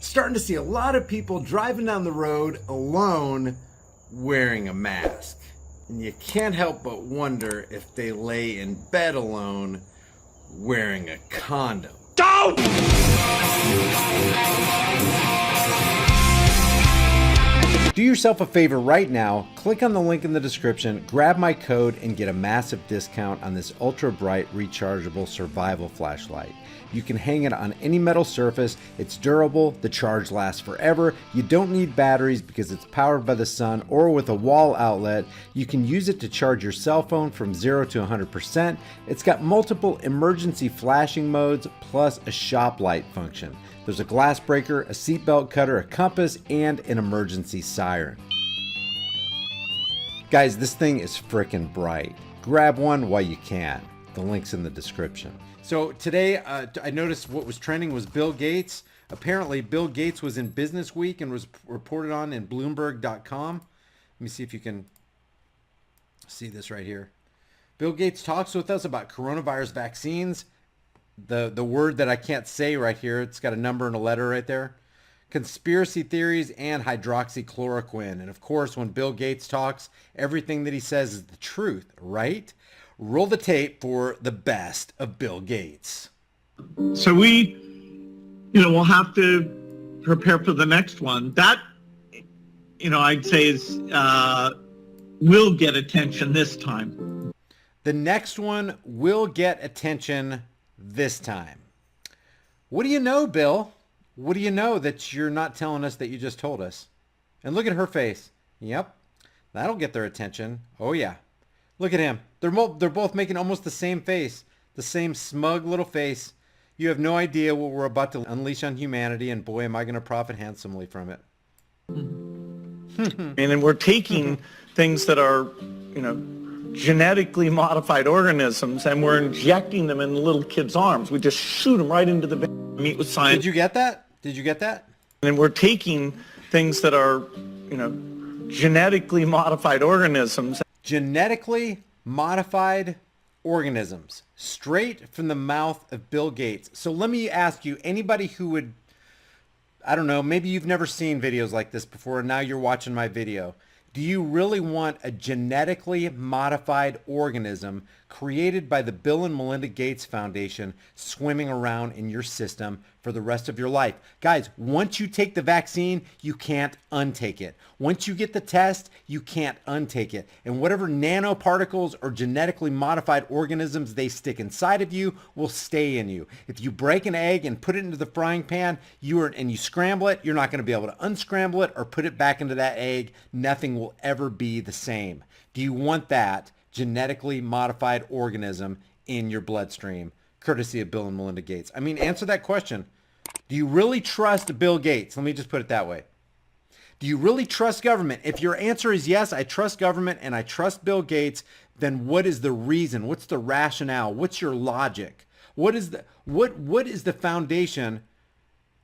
starting to see a lot of people driving down the road alone wearing a mask. And you can't help but wonder if they lay in bed alone wearing a condom. Don't! Do yourself a favor right now, click on the link in the description, grab my code, and get a massive discount on this ultra bright rechargeable survival flashlight. You can hang it on any metal surface, it's durable, the charge lasts forever, you don't need batteries because it's powered by the sun or with a wall outlet. You can use it to charge your cell phone from 0 to 100%. It's got multiple emergency flashing modes plus a shop light function. There's a glass breaker, a seatbelt cutter, a compass, and an emergency siren. Guys, this thing is frickin' bright. Grab one while you can. The link's in the description. So today, I noticed what was trending was Bill Gates. Apparently, Bill Gates was in Business Week and was reported on in Bloomberg.com. Let me see if you can see this right here. Bill Gates talks with us about coronavirus vaccines. The word that I can't say right here, it's got a number and a letter right there. Conspiracy theories and hydroxychloroquine. And of course, when Bill Gates talks, everything that he says is the truth, right? Roll the tape for the best of Bill Gates. So we'll have to prepare for the next one. That, I'd say is will get attention this time. The next one will get attention this time. What do you know, Bill? What do you know that you're not telling us that you just told us? And look at her face. Yep, that'll get their attention. Oh yeah. Look at him. They're both making almost the same face, the same smug little face. You have no idea what we're about to unleash on humanity, and boy, am I going to profit handsomely from it. And then we're taking things that are, genetically modified organisms, and we're injecting them in little kids' arms. We just shoot them right into the meet with science. Did you get that? Did you get that? And we're taking things that are, genetically modified organisms. Genetically modified organisms, straight from the mouth of Bill Gates. So let me ask you, anybody who would, I don't know, maybe you've never seen videos like this before, and now you're watching my video. Do you really want a genetically modified organism created by the Bill and Melinda Gates Foundation swimming around in your system for the rest of your life? Guys, once you take the vaccine, you can't untake it. Once you get the test, you can't untake it. And whatever nanoparticles or genetically modified organisms they stick inside of you will stay in you. If you break an egg and put it into the frying pan and you scramble it, you're not going to be able to unscramble it or put it back into that egg. Nothing will ever be the same. Do you want that genetically modified organism in your bloodstream, courtesy of Bill and Melinda Gates? I mean, answer that question. Do you really trust Bill Gates? Let me just put it that way. Do you really trust government? If your answer is yes, I trust government and I trust Bill Gates, then what is the reason? What's the rationale? What's your logic? What is the foundation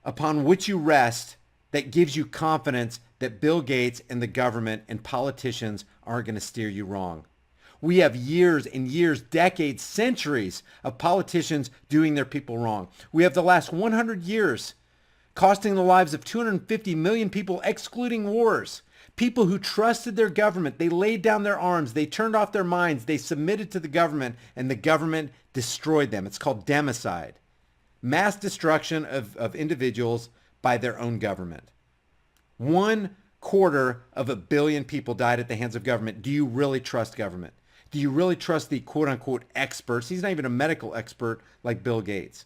upon which you rest that gives you confidence that Bill Gates and the government and politicians aren't going to steer you wrong? We have years and years, decades, centuries of politicians doing their people wrong. We have the last 100 years costing the lives of 250 million people, excluding wars. People who trusted their government, they laid down their arms, they turned off their minds, they submitted to the government, and the government destroyed them. It's called democide. Mass destruction of individuals by their own government. 1/4 billion people died at the hands of government. Do you really trust government? Do you really trust the quote-unquote experts? He's not even a medical expert like Bill Gates.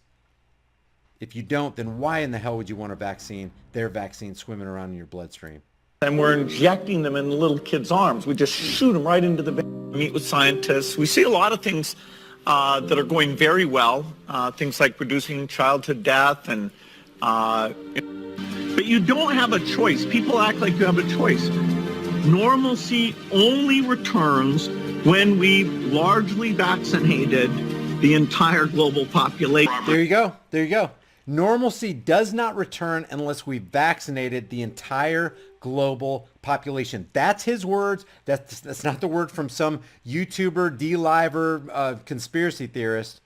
If you don't, then why in the hell would you want a vaccine, their vaccine, swimming around in your bloodstream? And we're injecting them in little kids' arms. We just shoot them right into the meet with scientists. We see a lot of things that are going very well, things like reducing childhood death, and but you don't have a choice. People act like you have a choice. Normalcy only returns when we've largely vaccinated the entire global population. There you go. There you go. Normalcy does not return unless we vaccinated the entire global population. That's his words. That's not the word from some YouTuber, D-Liver, conspiracy theorist.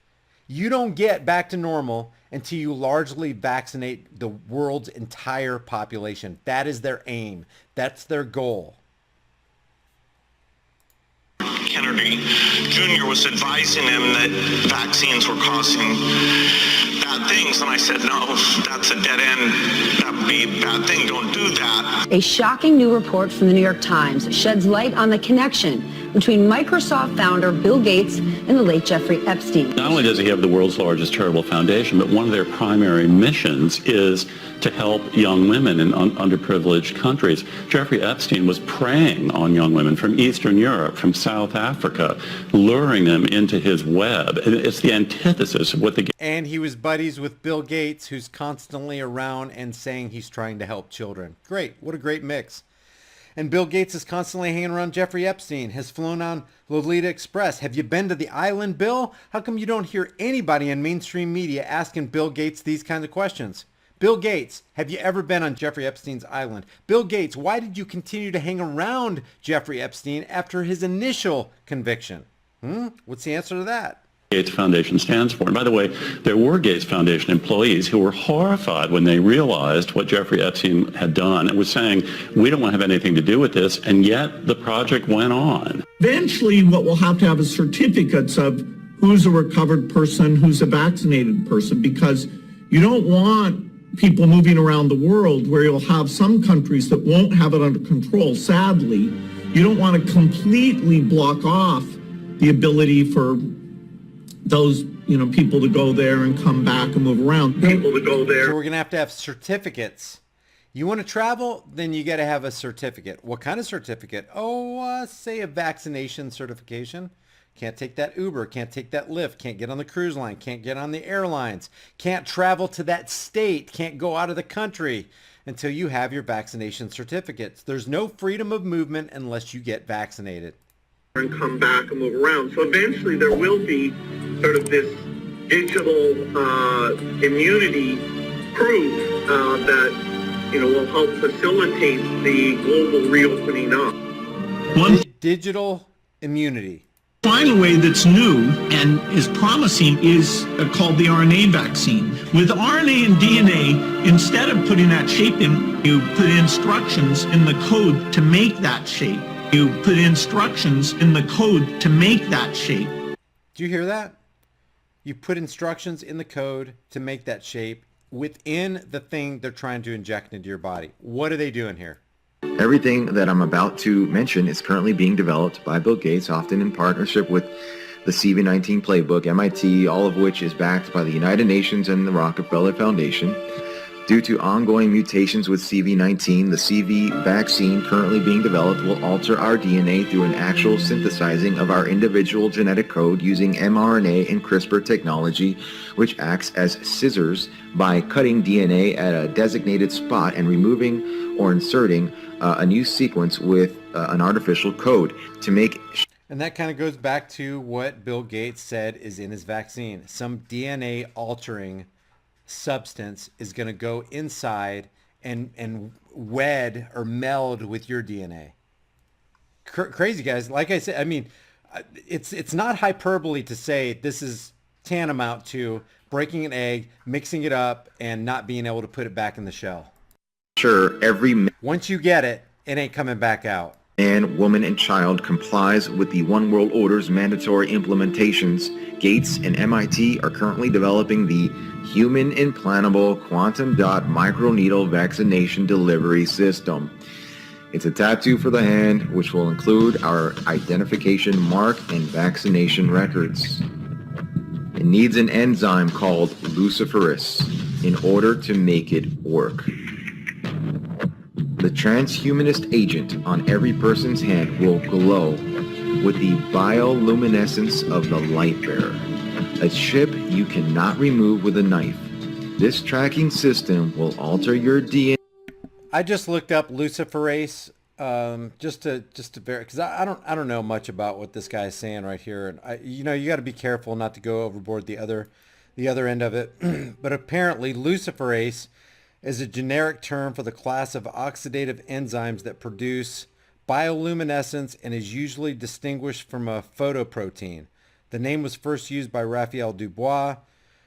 You don't get back to normal until you largely vaccinate the world's entire population. That is their aim. That's their goal. Kennedy Jr. was advising him that vaccines were causing bad things, and I said, no, that's a dead end. That would be a bad thing. Don't do that. A shocking new report from the New York Times sheds light on the connection between Microsoft founder Bill Gates and the late Jeffrey Epstein. Not only does he have the world's largest charitable foundation, but one of their primary missions is to help young women in underprivileged countries. Jeffrey Epstein was preying on young women from Eastern Europe, from South Africa, luring them into his web. It's the antithesis of what the... And he was buddies with Bill Gates, who's constantly around and saying he's trying to help children. Great. What a great mix. And Bill Gates is constantly hanging around Jeffrey Epstein, has flown on Lolita Express. Have you been to the island, Bill? How come you don't hear anybody in mainstream media asking Bill Gates these kinds of questions? Bill Gates, have you ever been on Jeffrey Epstein's island? Bill Gates, why did you continue to hang around Jeffrey Epstein after his initial conviction? What's the answer to that? Gates Foundation stands for. And by the way, there were Gates Foundation employees who were horrified when they realized what Jeffrey Epstein had done and was saying, we don't want to have anything to do with this, and yet the project went on. Eventually, what we'll have to have is certificates of who's a recovered person, who's a vaccinated person, because you don't want people moving around the world where you'll have some countries that won't have it under control. Sadly, you don't want to completely block off the ability for those, people to go there and come back and move around. People to go there. So we're going to have certificates. You want to travel? Then you got to have a certificate. What kind of certificate? Say a vaccination certification. Can't take that Uber, can't take that Lyft, can't get on the cruise line, can't get on the airlines, can't travel to that state, can't go out of the country until you have your vaccination certificates. There's no freedom of movement unless you get vaccinated. And come back and move around. So eventually there will be sort of this digital immunity proof that, will help facilitate the global reopening up. One digital immunity. Final way that's new and is promising is called the RNA vaccine. With RNA and DNA, instead of putting that shape in, you put instructions in the code to make that shape. You put instructions in the code to make that shape. Do you hear that? You put instructions in the code to make that shape within the thing they're trying to inject into your body. What are they doing here? Everything that I'm about to mention is currently being developed by Bill Gates, often in partnership with the CV19 Playbook, MIT, all of which is backed by the United Nations and the Rockefeller Foundation. Due to ongoing mutations with CV19, the CV vaccine currently being developed will alter our DNA through an actual synthesizing of our individual genetic code using mRNA and CRISPR technology, which acts as scissors by cutting DNA at a designated spot and removing or inserting a new sequence with an artificial code to make. And that kind of goes back to what Bill Gates said is in his vaccine. Some DNA altering substance is going to go inside and wed or meld with your DNA. Crazy, guys. Like I said, I mean, it's not hyperbole to say this is tantamount to breaking an egg, mixing it up, and not being able to put it back in the shell. Sure, once you get it, it ain't coming back out. Man, woman, and child complies with the One World Order's mandatory implementations. Gates and MIT are currently developing the Human Implantable Quantum Dot Microneedle Vaccination Delivery System. It's a tattoo for the hand, which will include our identification mark and vaccination records. It needs an enzyme called luciferase in order to make it work. The transhumanist agent on every person's hand will glow with the bioluminescence of the light bearer, a chip you cannot remove with a knife. This tracking system will alter your DNA. I just looked up luciferase just to verify, because I don't know much about what this guy is saying right here, and you got to be careful not to go overboard the other end of it. But apparently luciferase is a generic term for the class of oxidative enzymes that produce bioluminescence and is usually distinguished from a photoprotein. The name was first used by Raphael Dubois,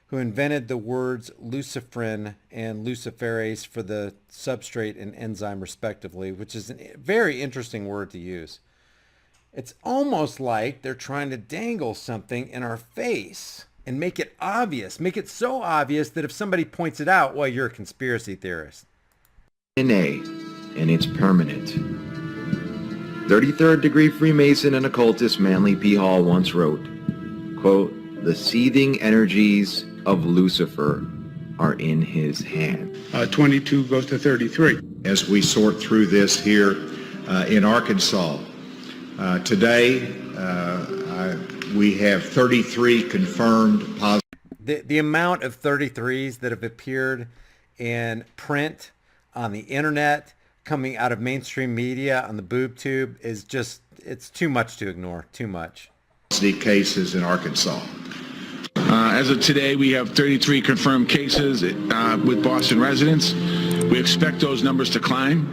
who invented the words luciferin and luciferase for the substrate and enzyme respectively, which is a very interesting word to use. It's almost like they're trying to dangle something in our face and make it obvious, make it so obvious that if somebody points it out, well, you're a conspiracy theorist. DNA, and it's permanent. 33rd degree Freemason and occultist Manly P. Hall once wrote, quote, "The seething energies of Lucifer are in his hand." 22 goes to 33. As we sort through this here in Arkansas, today we have 33 confirmed positive. The amount of 33s that have appeared in print, on the internet, coming out of mainstream media, on the boob tube is just, it's too much to ignore, too much. Cases in Arkansas. As of today, we have 33 confirmed cases with Boston residents. We expect those numbers to climb.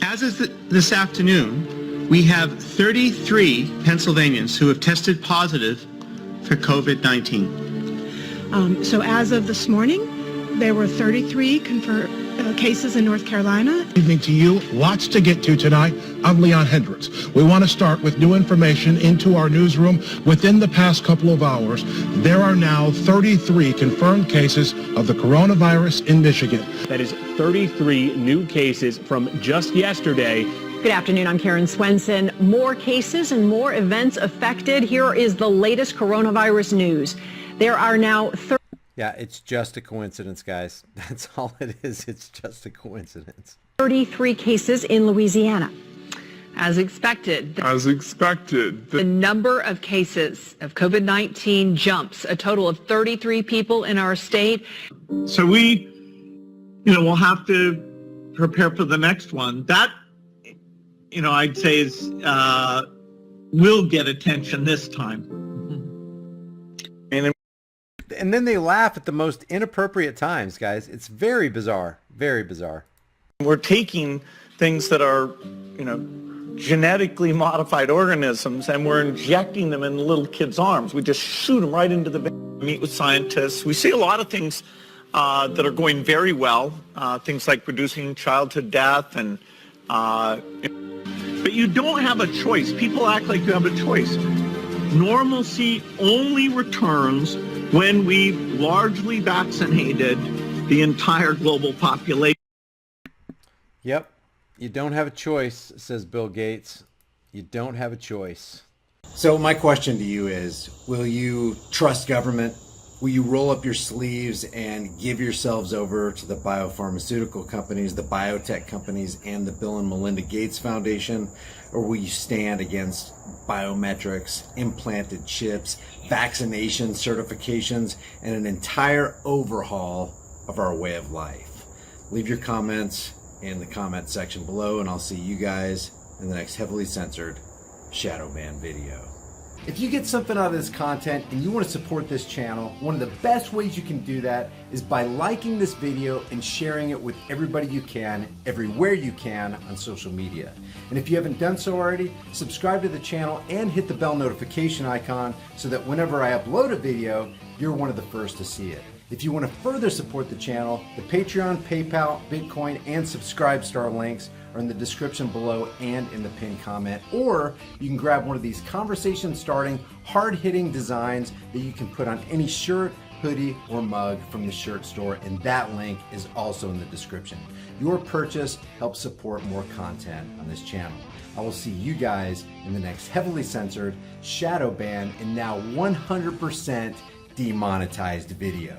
As of this afternoon, we have 33 Pennsylvanians who have tested positive for COVID-19. So as of this morning, there were 33 confirmed cases in North Carolina. Good evening to you. Lots to get to tonight. I'm Leon Hendricks. We want to start with new information into our newsroom. Within the past couple of hours, there are now 33 confirmed cases of the coronavirus in Michigan. That is 33 new cases from just yesterday. Good afternoon. I'm Karen Swenson. More cases and more events affected. Here is the latest coronavirus news. There are now Yeah, it's just a coincidence, guys. That's all it is. It's just a coincidence. 33 cases in Louisiana. As expected. The number of cases of COVID-19 jumps. A total of 33 people in our state. So we, we'll have to prepare for the next one. That, I'd say is, will get attention this time. And then they laugh at the most inappropriate times, guys. It's very bizarre. Very bizarre. We're taking things that are, genetically modified organisms, and we're injecting them in little kids' arms. We just shoot them right into the vein. Meet with scientists. We see a lot of things that are going very well, things like reducing childhood death, and but you don't have a choice. People act like you have a choice. Normalcy only returns when we've largely vaccinated the entire global population. Yep. You don't have a choice, says Bill Gates. You don't have a choice. So my question to you is, will you trust government? Will you roll up your sleeves and give yourselves over to the biopharmaceutical companies, the biotech companies, and the Bill and Melinda Gates Foundation? Or will you stand against biometrics, implanted chips, vaccination certifications, and an entire overhaul of our way of life? Leave your comments in the comment section below, and I'll see you guys in the next heavily censored shadow ban video. If you get something out of this content and you want to support this channel, one of the best ways you can do that is by liking this video and sharing it with everybody you can, everywhere you can on social media. And if you haven't done so already, subscribe to the channel and hit the bell notification icon so that whenever I upload a video, you're one of the first to see it. If you want to further support the channel, the Patreon, PayPal, Bitcoin, and Subscribe Star links are in the description below and in the pinned comment. Or you can grab one of these conversation-starting, hard-hitting designs that you can put on any shirt, hoodie, or mug from the shirt store, and that link is also in the description. Your purchase helps support more content on this channel. I will see you guys in the next heavily censored, shadow banned, and now 100% demonetized video.